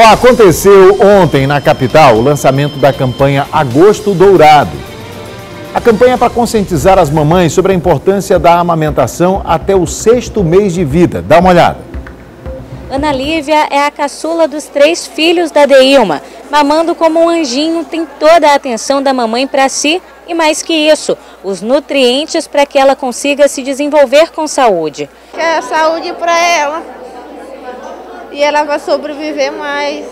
Aconteceu ontem na capital o lançamento da campanha Agosto Dourado. A campanha é para conscientizar as mamães sobre a importância da amamentação até o 6º mês de vida. Dá uma olhada. Ana Lívia é a caçula dos 3 filhos da Deilma. Mamando como um anjinho, tem toda a atenção da mamãe para si e, mais que isso, os nutrientes para que ela consiga se desenvolver com saúde. Quer saúde para ela e ela vai sobreviver mais.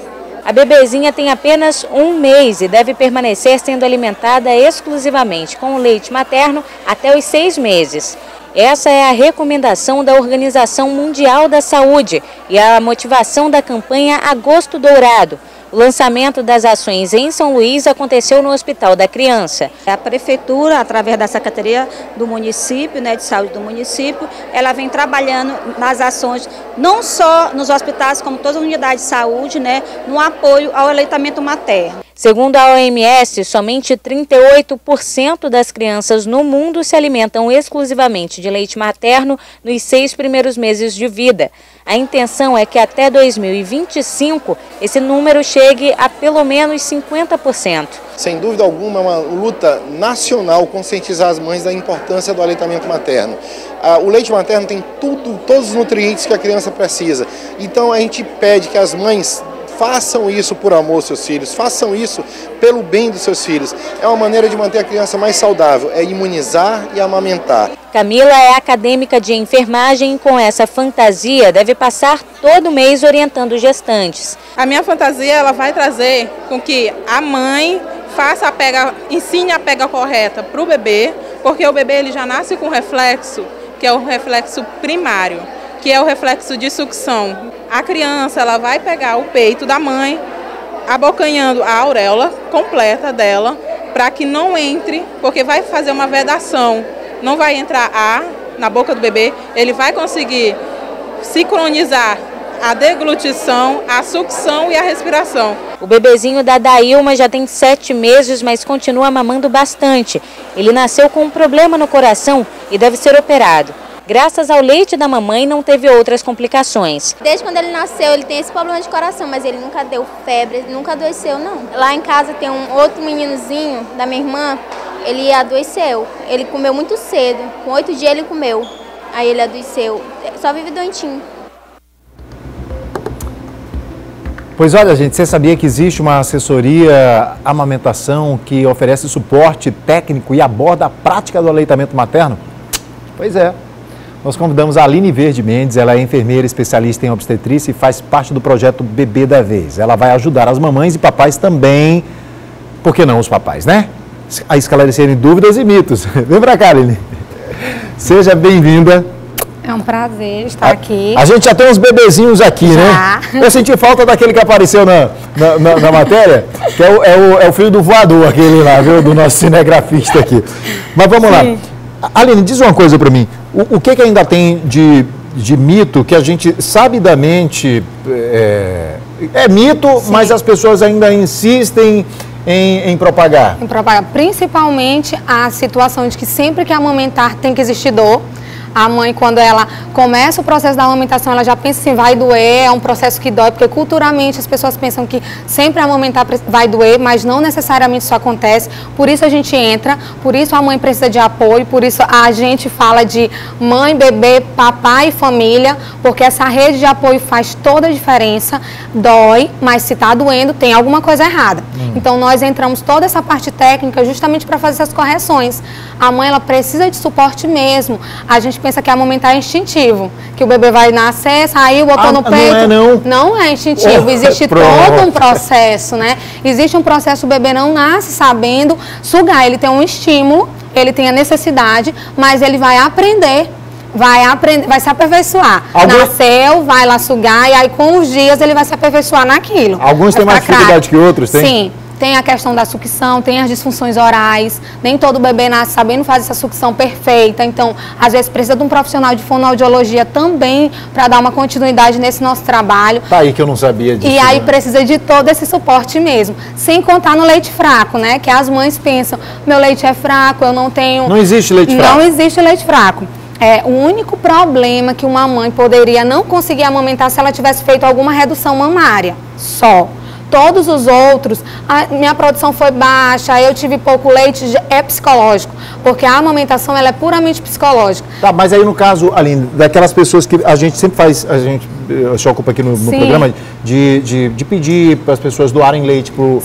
A bebezinha tem apenas 1 mês e deve permanecer sendo alimentada exclusivamente com o leite materno até os 6 meses. Essa é a recomendação da Organização Mundial da Saúde e a motivação da campanha Agosto Dourado. O lançamento das ações em São Luís aconteceu no Hospital da Criança. A Prefeitura, através da Secretaria do Município, de Saúde do município, ela vem trabalhando nas ações, não só nos hospitais, como todas as unidades de saúde, no apoio ao aleitamento materno. Segundo a OMS, somente 38% das crianças no mundo se alimentam exclusivamente de leite materno nos 6 primeiros meses de vida. A intenção é que até 2025 esse número chegue a pelo menos 50%. Sem dúvida alguma, é uma luta nacional conscientizar as mães da importância do aleitamento materno. O leite materno tem todos os nutrientes que a criança precisa. Então a gente pede que as mães façam isso por amor aos seus filhos, façam isso pelo bem dos seus filhos. É uma maneira de manter a criança mais saudável, é imunizar e amamentar. Camila é acadêmica de enfermagem e com essa fantasia deve passar todo mês orientando gestantes. A minha fantasia ela vai trazer com que a mãe ensine a pega correta para o bebê, porque o bebê ele já nasce com reflexo, que é o reflexo primário, que é o reflexo de sucção. A criança ela vai pegar o peito da mãe, abocanhando a auréola completa dela, para que não entre, porque vai fazer uma vedação, não vai entrar ar na boca do bebê, ele vai conseguir sincronizar a deglutição, a sucção e a respiração. O bebezinho da Deilma já tem 7 meses, mas continua mamando bastante. Ele nasceu com um problema no coração e deve ser operado. Graças ao leite da mamãe, não teve outras complicações. Desde quando ele nasceu, ele tem esse problema de coração, mas ele nunca deu febre, ele nunca adoeceu, não. Lá em casa tem um outro meninozinho da minha irmã, ele adoeceu. Ele comeu muito cedo, com 8 dias ele comeu, aí ele adoeceu. Só vive doentinho. Pois olha, gente, você sabia que existe uma assessoria amamentação que oferece suporte técnico e aborda a prática do aleitamento materno? Pois é. Nós convidamos a Aline Verde Mendes, ela é enfermeira especialista em obstetrícia e faz parte do projeto Bebê da Vez. Ela vai ajudar as mamães e papais também, por que não os papais, né? A esclarecerem dúvidas e mitos. Vem pra cá, Aline. Seja bem-vinda. É um prazer estar aqui. A gente já tem uns bebezinhos aqui, né? Eu senti falta daquele que apareceu na matéria, que é o filho do voador, aquele lá, viu? Do nosso cinegrafista aqui. Mas vamos lá. Aline, diz uma coisa para mim. O que ainda tem de mito que a gente sabidamente é mito, sim, mas as pessoas ainda insistem em propagar? Em propagar. Principalmente a situação de que sempre que amamentar tem que existir dor. A mãe, quando ela começa o processo da amamentação, ela já pensa assim, vai doer, é um processo que dói, porque culturalmente as pessoas pensam que sempre amamentar vai doer, mas não necessariamente isso acontece. Por isso a gente entra, por isso a mãe precisa de apoio, por isso a gente fala de mãe, bebê, papai e família, porque essa rede de apoio faz toda a diferença, dói, mas se está doendo, tem alguma coisa errada. Então nós entramos toda essa parte técnica justamente para fazer essas correções. A mãe, ela precisa de suporte mesmo. A gente pensa que amamentar é instintivo, que o bebê vai nascer, saiu, botou no peito. Não é instintivo, existe todo um processo, né? Existe um processo, o bebê não nasce sabendo sugar, ele tem um estímulo, ele tem a necessidade, mas ele vai aprender, vai se aperfeiçoar. Nasceu, vai lá sugar, e aí com os dias ele vai se aperfeiçoar naquilo. Alguns têm mais dificuldade que outros, tem? Sim. Tem a questão da sucção, tem as disfunções orais, nem todo bebê nasce sabendo fazer essa sucção perfeita, então às vezes precisa de um profissional de fonoaudiologia também para dar uma continuidade nesse nosso trabalho. Tá aí que eu não sabia disso. E aí precisa de todo esse suporte mesmo, sem contar no leite fraco, né? Que as mães pensam, meu leite é fraco, eu não tenho... Não existe leite fraco? Não existe leite fraco. O único problema que uma mãe poderia não conseguir amamentar se ela tivesse feito alguma redução mamária, só. Todos os outros, minha produção foi baixa, eu tive pouco leite, é psicológico, porque a amamentação ela é puramente psicológica. Tá, mas aí no caso, Aline, daquelas pessoas que a gente sempre faz, a gente se ocupa aqui no programa de pedir para as pessoas doarem leite pro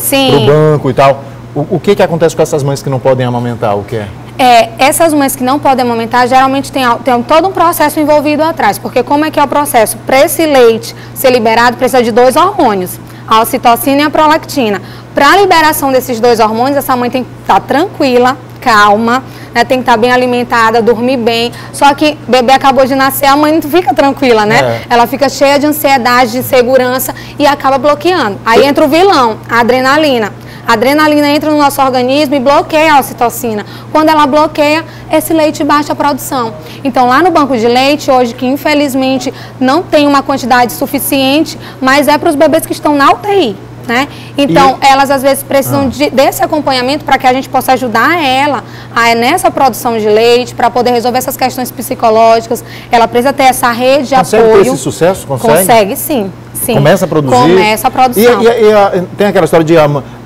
banco e tal, o que acontece com essas mães que não podem amamentar, o que é? Essas mães que não podem amamentar, geralmente tem todo um processo envolvido atrás, porque como é que é o processo? Para esse leite ser liberado, precisa de 2 hormônios, a ocitocina e a prolactina. Para a liberação desses 2 hormônios, essa mãe tem que estar tranquila, calma, né? Tem que estar bem alimentada, dormir bem. Só que o bebê acabou de nascer, a mãe não fica tranquila, né? Ela fica cheia de ansiedade, de insegurança e acaba bloqueando. Aí entra o vilão, a adrenalina. A adrenalina entra no nosso organismo e bloqueia a ocitocina. Quando ela bloqueia, esse leite baixa a produção. Então, lá no banco de leite, hoje, que infelizmente não tem uma quantidade suficiente, mas é para os bebês que estão na UTI. Né? Então, elas às vezes precisam desse acompanhamento para que a gente possa ajudar ela nessa produção de leite, para poder resolver essas questões psicológicas. Ela precisa ter essa rede de apoio. Consegue ter esse sucesso? Consegue, sim. Começa a produzir? Começa a produção. Tem aquela história de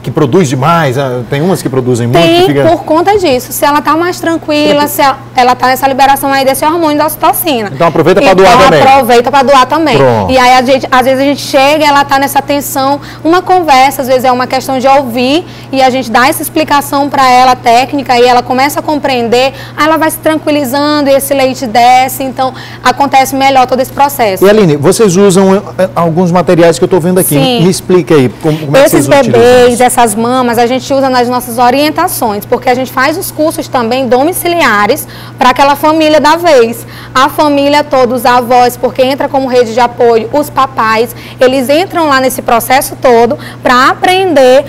que produz demais, tem umas que produzem muito? Tem, por conta disso. Se ela está mais tranquila, se ela está nessa liberação aí desse hormônio da ocitocina. Então aproveita para doar também. Aproveita para doar também. Pronto. E aí, às vezes a gente chega e ela está nessa tensão, uma conversa, às vezes é uma questão de ouvir e a gente dá essa explicação para ela técnica e ela começa a compreender, aí ela vai se tranquilizando e esse leite desce, então acontece melhor todo esse processo. E Aline, vocês usam alguns materiais que eu estou vendo aqui. Sim. Me explica aí como é que vocês utilizam. Esses bebês, essas mamas, a gente usa nas nossas orientações, porque a gente faz os cursos também domiciliares para aquela família da vez. A família toda, os avós, porque entra como rede de apoio, os papais, eles entram lá nesse processo todo para aprender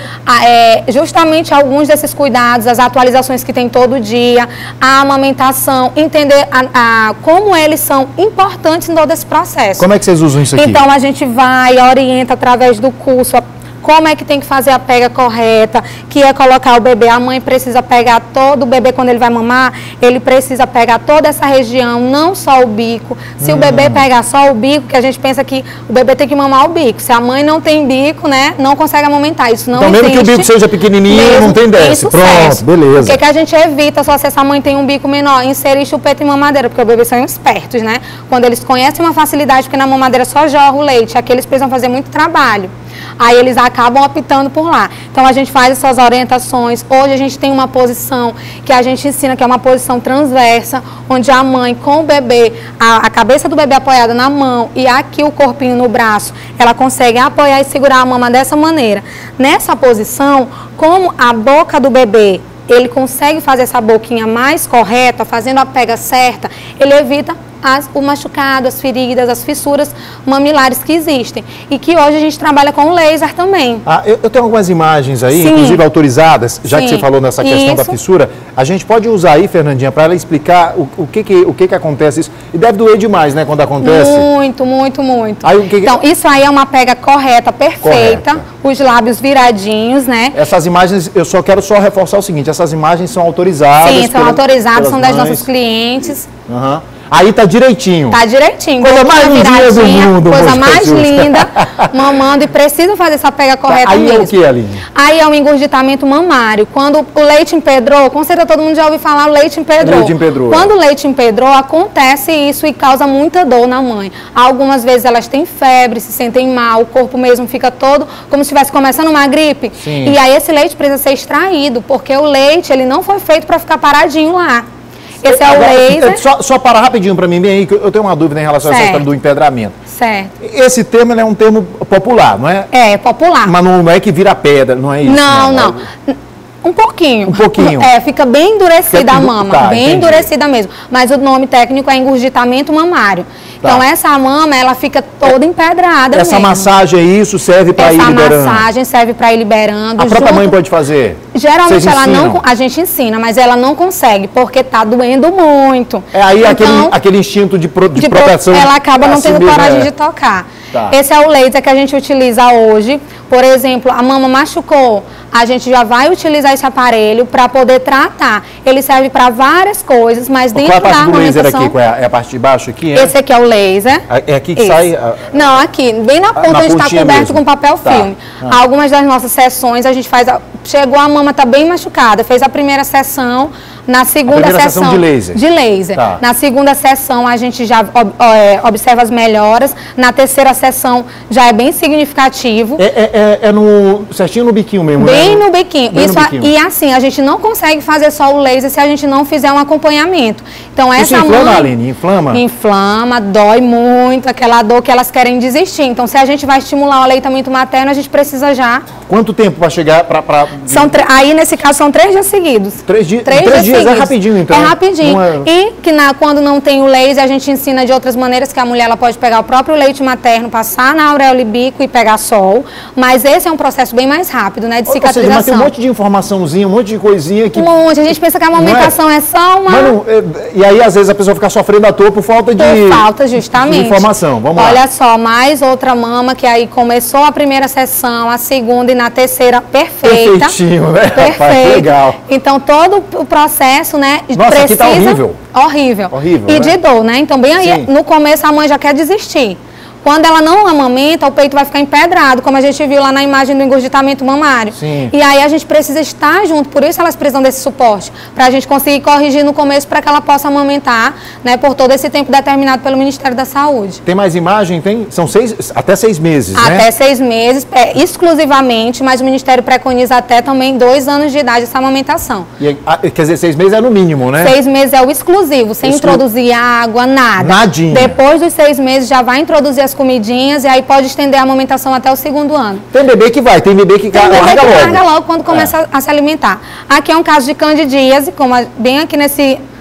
justamente alguns desses cuidados, as atualizações que tem todo dia, a amamentação, entender como eles são importantes em todo esse processo. Como é que vocês usam isso aqui? Então, a gente vai, orienta através do curso, como é que tem que fazer a pega correta, que é colocar o bebê, a mãe precisa pegar todo o bebê quando ele vai mamar, ele precisa pegar toda essa região, não só o bico. Se o bebê pegar só o bico, que a gente pensa que o bebê tem que mamar o bico. Se a mãe não tem bico, né, não consegue amamentar. Isso não existe. Então, mesmo que o bico seja pequenininho, não tem desce. Pronto, beleza. O que a gente evita, só se essa mãe tem um bico menor, inserir chupeta e mamadeira, porque os bebês são espertos, né? Quando eles conhecem uma facilidade, porque na mamadeira só jorra o leite, aqui eles precisam fazer muito trabalho. Aí eles acabam optando por lá. Então a gente faz essas orientações. Hoje a gente tem uma posição que a gente ensina, que é uma posição transversa, onde a mãe com o bebê, a cabeça do bebê apoiada na mão e aqui o corpinho no braço, ela consegue apoiar e segurar a mama dessa maneira. Nessa posição, como a boca do bebê, ele consegue fazer essa boquinha mais correta, fazendo a pega certa, ele evita o machucado, as feridas, as fissuras mamilares que existem. E que hoje a gente trabalha com laser também. Eu tenho algumas imagens aí, inclusive autorizadas, já que você falou nessa questão da fissura. A gente pode usar aí, Fernandinha, para ela explicar o que acontece isso. E deve doer demais, né, quando acontece? Muito, muito, muito. Aí, então, isso aí é uma pega correta, perfeita. Os lábios viradinhos, né? Essas imagens, eu quero reforçar o seguinte, essas imagens são autorizadas. Sim, são autorizadas, são das nossas clientes. Aí tá direitinho. Tá direitinho. Coisa mais linda do mundo. Coisa mais linda, mamando, e precisa fazer essa pega correta mesmo. Aí é o que, Aline? Aí é um engurgitamento mamário. Quando o leite empedrou, com certeza todo mundo já ouviu falar, o leite empedrou. Leite empedrou. Quando o leite empedrou, acontece isso e causa muita dor na mãe. Algumas vezes elas têm febre, se sentem mal, o corpo mesmo fica todo como se estivesse começando uma gripe. Sim. E aí esse leite precisa ser extraído, porque o leite, ele não foi feito para ficar paradinho lá. Esse é o laser. Só parar rapidinho para mim, bem aí, que eu tenho uma dúvida em relação a essa história do empedramento. Certo. Esse termo é um termo popular, não é? É, popular. Mas não é que vira pedra, não é isso? Não. Um pouquinho. Um pouquinho. Fica bem endurecida a mama, bem endurecida mesmo. Mas o nome técnico é engurgitamento mamário. Tá. Então, essa mama, ela fica toda empedrada Essa mesmo. Massagem aí, isso serve para ir liberando? Essa massagem serve para ir liberando. A própria mãe pode fazer? Geralmente ela não, a gente ensina, mas ela não consegue, porque tá doendo muito. Aí então, aquele instinto de proteção. Ela acaba não tendo coragem de tocar. Tá. Esse é o laser que a gente utiliza hoje. Por exemplo, a mama machucou, a gente já vai utilizar esse aparelho para poder tratar. Ele serve para várias coisas, mas dentro da amamentação... Qual é a parte do laser aqui? Qual é? É a parte de baixo aqui? Esse aqui é o laser. É aqui que sai... Não, aqui, bem na ponta, onde está coberto mesmo, com papel filme. Algumas das nossas sessões a gente faz... Chegou a mama, tá bem machucada, fez a primeira sessão... Na segunda sessão de laser. De laser. Tá. Na segunda sessão a gente já observa as melhoras. Na terceira sessão já é bem significativo. É certinho no biquinho mesmo, bem né? No biquinho. Bem no biquinho. E assim, a gente não consegue fazer só o laser se a gente não fizer um acompanhamento. Então essa inflama, Aline? Inflama? Inflama, dói muito, aquela dor que elas querem desistir. Então se a gente vai estimular o aleitamento materno, a gente precisa já... Quanto tempo para chegar para... Aí nesse caso são 3 dias seguidos. 3 dias. É rapidinho, então. É rapidinho. E que quando não tem o laser, a gente ensina de outras maneiras que a mulher ela pode pegar o próprio leite materno, passar na auréola e bico e pegar sol. Mas esse é um processo bem mais rápido, né? De cicatrização. Ou seja, mas tem um monte de informaçãozinha, um monte de coisinha que... A gente pensa que a amamentação é só uma... E aí, às vezes, a pessoa fica sofrendo à toa por falta de... Por falta, justamente. De informação. Vamos lá. Olha só, mais outra mama que aí começou a primeira sessão, a segunda e na terceira, perfeita. Perfeitinho, né? Perfeito. Rapaz, legal. Então, todo o processo, né? Nossa, precisa... aqui tá horrível. Horrível. E de dor, né? Então, bem aí, no começo a mãe já quer desistir. Quando ela não amamenta, o peito vai ficar empedrado, como a gente viu lá na imagem do engurgitamento mamário. Sim. E aí a gente precisa estar junto, por isso elas precisam desse suporte, para a gente conseguir corrigir no começo para que ela possa amamentar, né, por todo esse tempo determinado pelo Ministério da Saúde. Tem mais imagem? Tem? São até 6 meses, né? Até 6 meses, exclusivamente, mas o Ministério preconiza até também 2 anos de idade essa amamentação. Quer dizer, 6 meses é no mínimo, né? 6 meses é o exclusivo, sem introduzir água, nada. Nadinha. Depois dos 6 meses já vai introduzir as comidinhas e aí pode estender a amamentação até o 2º ano. Tem bebê que vai, tem bebê que larga logo quando começa a se alimentar. Aqui é um caso de candidíase, como bem aqui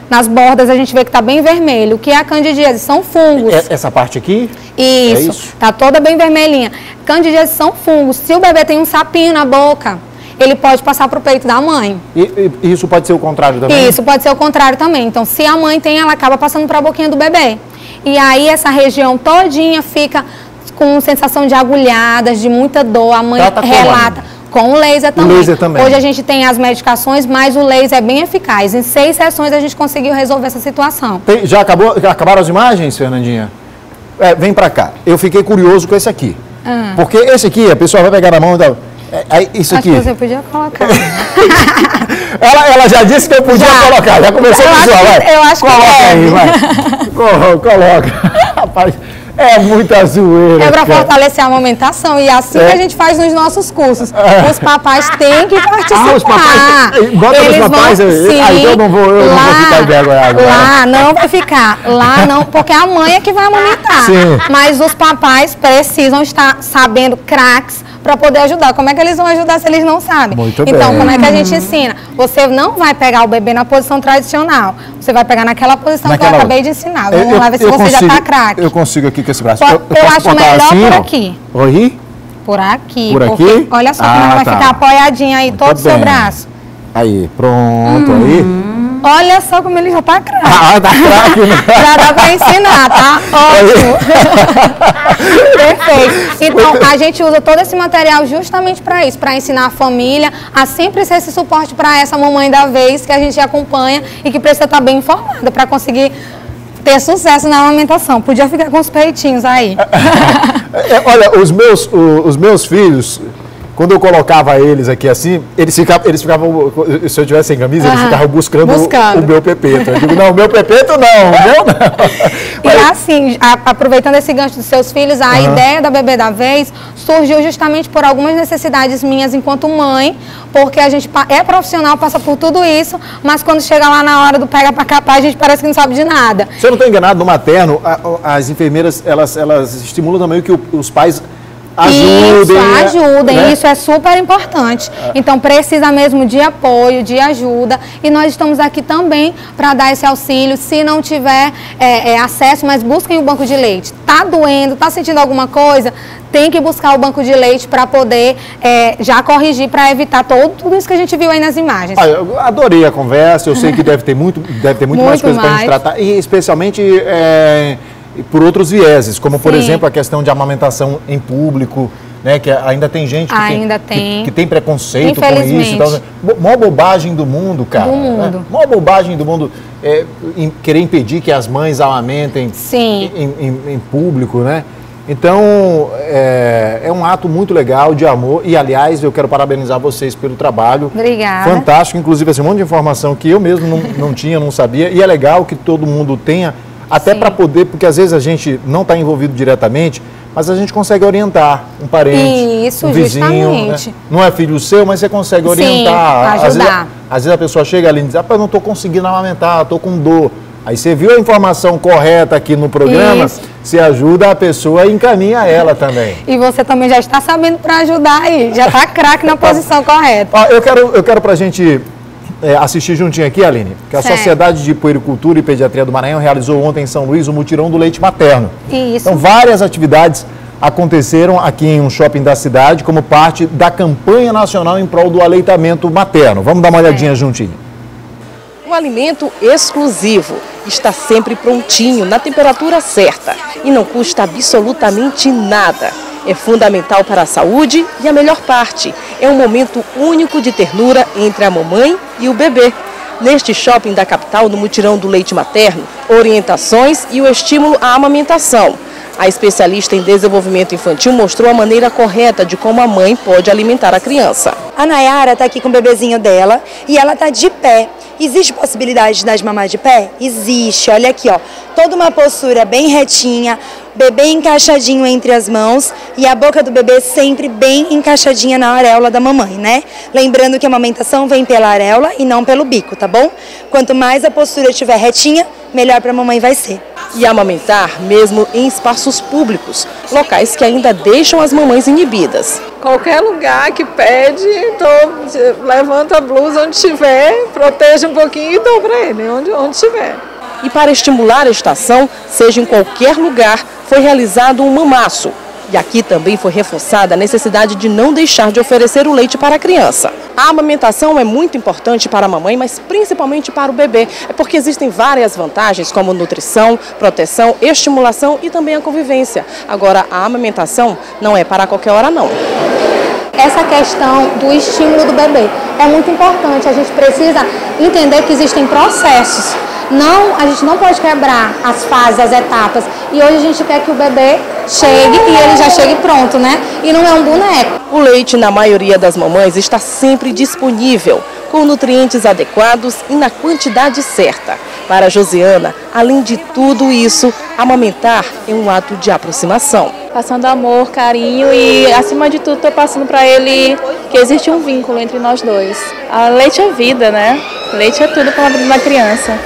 nas bordas a gente vê que está bem vermelho. O que é a candidíase? São fungos. Essa parte aqui? Isso, está toda bem vermelhinha. Candidíase são fungos. Se o bebê tem um sapinho na boca, ele pode passar para o peito da mãe. E isso pode ser o contrário também? Isso pode ser o contrário também. Então, se a mãe tem, ela acaba passando para a boquinha do bebê. E aí essa região todinha fica com sensação de agulhadas, de muita dor. A mãe relata com o laser também. Hoje a gente tem as medicações, mas o laser é bem eficaz. Em 6 sessões a gente conseguiu resolver essa situação. Já acabaram as imagens, Fernandinha? Vem pra cá. Eu fiquei curioso com esse aqui. Porque esse aqui, a pessoa vai pegar na mão e dá... isso aqui. Acho que você podia colocar. ela já disse que eu podia colocar, já começou a visual, vai. Eu acho que coloca aí, vai. Coloca. Rapaz, é muita zoeira. É para fortalecer a amamentação e assim que a gente faz nos nossos cursos. Os papais têm que participar. Os papais, bota os papais aí. Aí eu não vou ficar envergonhado. Lá não vai ficar. Lá não, porque a mãe é que vai amamentar. Sim. Mas os papais precisam estar sabendo craques para poder ajudar. Como é que eles vão ajudar se eles não sabem? Muito então, bem. como é que a gente ensina? Você não vai pegar o bebê na posição tradicional. Você vai pegar naquela posição que eu acabei de ensinar. Vamos lá ver se você já está craque. Eu consigo aqui com esse braço. Eu acho melhor assim, por aqui. Oi? Por aqui. Por aqui? Olha só como vai ficar apoiadinho aí todo o seu braço. Aí, pronto, aí. Olha só como ele já tá craque. Tá craque, né? Já dá para ensinar, tá? Ótimo. Perfeito. Então, a gente usa todo esse material justamente para isso, para ensinar a família a sempre ser esse suporte para essa mamãe da vez que a gente acompanha e que precisa estar bem informada para conseguir ter sucesso na amamentação. Podia ficar com os peitinhos aí. Olha, os meus filhos... Quando eu colocava eles aqui assim, eles ficavam, se eu tivesse sem camisa, eles ficavam buscando o meu pepeto. Eu digo, não, o meu pepeto não, o meu não. E assim, aproveitando esse gancho dos seus filhos, a ideia da Bebê da Vez surgiu justamente por algumas necessidades minhas enquanto mãe, porque a gente é profissional, passa por tudo isso, mas quando chega lá na hora do pega pra capar, a gente parece que não sabe de nada. Se eu não estou enganado, no materno, as enfermeiras, elas estimulam também que os pais... Ajudem, né? Isso é super importante. Então precisa mesmo de apoio, de ajuda, e nós estamos aqui também para dar esse auxílio. Se não tiver acesso, mas busquem o banco de leite. Tá doendo, tá sentindo alguma coisa? Tem que buscar o banco de leite para poder já corrigir, para evitar tudo isso que a gente viu aí nas imagens. Eu adorei a conversa, eu sei que deve ter muito mais coisa para a gente tratar, e especialmente... por outros vieses, como por exemplo a questão de amamentação em público, né? Que ainda tem gente que tem preconceito com isso. Então, maior bobagem do mundo, cara. Do mundo. Né? Maior bobagem do mundo querer impedir que as mães amamentem em público, né? Então, é um ato muito legal de amor e, aliás, eu quero parabenizar vocês pelo trabalho. Obrigada. Fantástico, inclusive, esse monte de informação que eu mesmo não tinha, não sabia, e é legal que todo mundo tenha, até para poder, porque às vezes a gente não está envolvido diretamente, mas a gente consegue orientar um parente, um vizinho, justamente. Né? Não é filho seu, mas você consegue orientar. Sim, ajudar. Às vezes a pessoa chega ali e diz, eu não estou conseguindo amamentar, estou com dor. Aí você viu a informação correta aqui no programa, você ajuda a pessoa e encaminha ela também. E você também já está sabendo para ajudar aí, já está craque na posição correta. Ó, eu quero para a gente assistir juntinho aqui, Aline, que a Sociedade de Puericultura e Pediatria do Maranhão realizou ontem em São Luís o mutirão do leite materno. Isso. Então, várias atividades aconteceram aqui em um shopping da cidade como parte da campanha nacional em prol do aleitamento materno. Vamos dar uma olhadinha juntinho. Um alimento exclusivo, está sempre prontinho, na temperatura certa e não custa absolutamente nada. É fundamental para a saúde e a melhor parte, é um momento único de ternura entre a mamãe e o bebê. Neste shopping da capital, no mutirão do leite materno, orientações e o estímulo à amamentação. A especialista em desenvolvimento infantil mostrou a maneira correta de como a mãe pode alimentar a criança. A Nayara está aqui com o bebezinho dela e ela está de pé. Existe possibilidade de dar de mamar de pé? Existe, olha aqui, ó. Toda uma postura bem retinha, bebê encaixadinho entre as mãos e a boca do bebê sempre bem encaixadinha na areola da mamãe, né? Lembrando que a amamentação vem pela areola e não pelo bico, tá bom? Quanto mais a postura estiver retinha, melhor para a mamãe vai ser. E amamentar mesmo em espaços públicos, locais que ainda deixam as mamães inibidas. Qualquer lugar que pede, levanta a blusa onde estiver, proteja um pouquinho e dou para ele, onde estiver. E para estimular a estação, seja em qualquer lugar, foi realizado um mamaço. E aqui também foi reforçada a necessidade de não deixar de oferecer o leite para a criança. A amamentação é muito importante para a mamãe, mas principalmente para o bebê. É porque existem várias vantagens, como nutrição, proteção, estimulação e também a convivência. Agora, a amamentação não é para qualquer hora, não. Essa questão do estímulo do bebê é muito importante. A gente precisa entender que existem processos. A gente não pode quebrar as fases, as etapas. E hoje a gente quer que o bebê chegue e ele já chegue pronto, né? E não é um boneco. O leite, na maioria das mamães, está sempre disponível, com nutrientes adequados e na quantidade certa. Para a Josiana, além de tudo isso, amamentar é um ato de aproximação. Passando amor, carinho e, acima de tudo, estou passando para ele que existe um vínculo entre nós dois. Leite é vida, né? Leite é tudo para a vida da criança.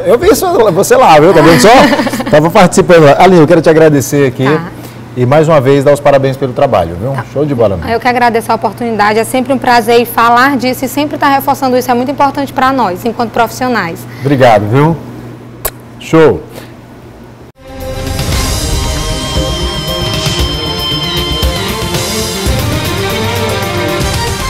Eu vi isso, você lá, viu? Tá vendo só? Estava participando. Aline, eu quero te agradecer aqui e mais uma vez dar os parabéns pelo trabalho, viu? Show de bola. Eu que agradeço a oportunidade, é sempre um prazer e falar disso e sempre estar reforçando isso é muito importante para nós, enquanto profissionais. Obrigado, viu? Show.